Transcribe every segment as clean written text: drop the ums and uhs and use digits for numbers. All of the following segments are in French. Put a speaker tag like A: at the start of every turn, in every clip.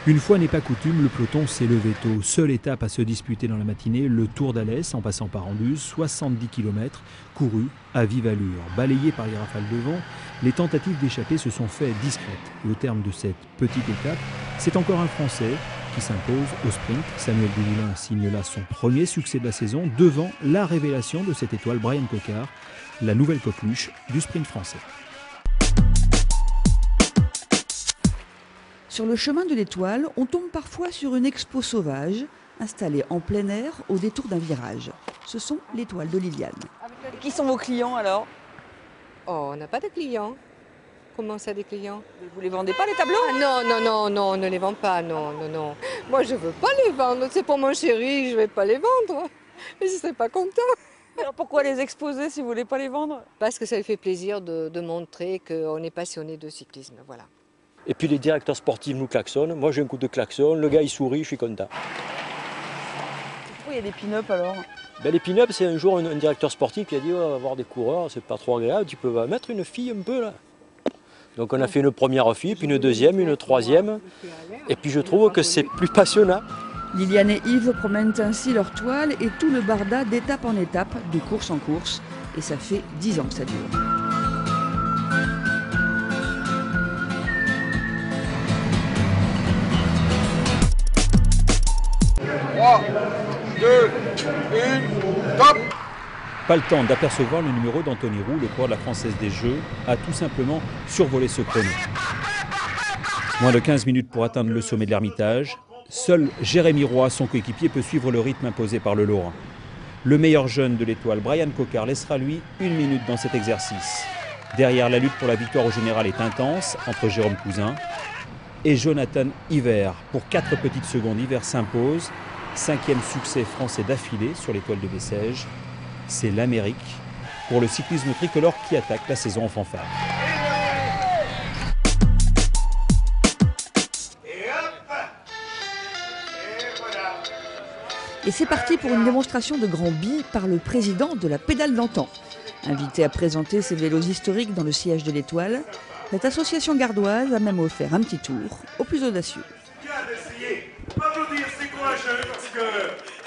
A: Une fois n'est pas coutume, le peloton s'est levé tôt. Seule étape à se disputer dans la matinée, le Tour d'Alès en passant par Anduze, 70 km, couru à vive allure. Balayés par les rafales de vent, les tentatives d'échapper se sont faites discrètes. Et au terme de cette petite étape, c'est encore un Français qui s'impose au sprint. Samuel Dumoulin signe là son premier succès de la saison devant la révélation de cette étoile, Bryan Coquard, la nouvelle coqueluche du sprint français.
B: Sur le chemin de l'Étoile, on tombe parfois sur une expo sauvage, installée en plein air au détour d'un virage. Ce sont les toiles de Liliane.
C: Et qui sont vos clients alors?
D: Oh, on n'a pas de clients. Comment ça, des clients?
C: Vous les vendez pas les tableaux?
D: Ah, non, on ne les vend pas, non. Moi, je veux pas les vendre, c'est pour mon chéri, je vais pas les vendre. Je serais pas content.
C: Alors pourquoi les exposer si vous voulez pas les vendre?
D: Parce que ça lui fait plaisir de montrer qu'on est passionné de cyclisme, voilà.
E: Et puis les directeurs sportifs nous klaxonnent. Moi j'ai un coup de klaxon, le gars il sourit, je suis content.
C: Pourquoi il y a des pin-up alors?
E: Les pin-up, c'est un jour un directeur sportif qui a dit on va avoir des coureurs, c'est pas trop agréable, tu peux mettre une fille un peu là. Donc on a fait une première fille, puis une deuxième, une troisième. Et puis je trouve que c'est plus passionnant.
B: Liliane et Yves promènent ainsi leur toile et tout le barda d'étape en étape, de course en course. Et ça fait 10 ans que ça dure.
F: 3, 2, 1, top!
A: Pas le temps d'apercevoir le numéro d'Anthony Roux, le coureur de la Française des Jeux, a tout simplement survolé ce chrono. Moins de 15 minutes pour atteindre le sommet de l'Ermitage. Seul Jérémy Roy, son coéquipier, peut suivre le rythme imposé par le Lorrain. Le meilleur jeune de l'étoile, Bryan Coquard, laissera lui 1 minute dans cet exercice. Derrière, la lutte pour la victoire au général est intense entre Jérôme Cousin et Jonathan Hiver. Pour 4 petites secondes, Hiver s'impose. 5e succès français d'affilée sur l'étoile de Bessèges. C'est l'Amérique pour le cyclisme tricolore qui attaque la saison en fanfare.
B: Et c'est parti pour une démonstration de grand bi par le président de la Pédale d'Antan. Invité à présenter ses vélos historiques dans le siège de l'Étoile, cette association gardoise a même offert un petit tour aux plus audacieux.
G: C'est courageux parce que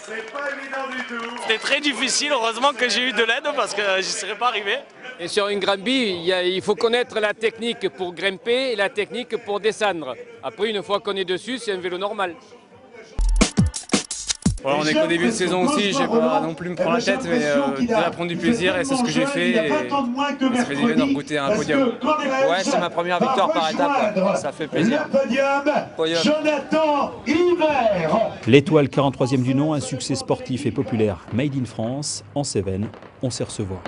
G: c'est pas évident du tout.
H: C'était très difficile, heureusement que j'ai eu de l'aide parce que j'y serais pas arrivé.
I: Et sur une Granby, il faut connaître la technique pour grimper et la technique pour descendre. Après, une fois qu'on est dessus, c'est un vélo normal.
J: Voilà, on est qu'au début de saison aussi, je vais pas non plus me prendre la tête, mais déjà prendre du plaisir et c'est ce que j'ai fait et ça fait du bien de goûter à un podium.
K: Ouais, c'est ma première victoire par étape, ça fait plaisir. Podium.
A: L'Étoile, 43e du nom, un succès sportif et populaire made in France, en Cévennes, on sait recevoir.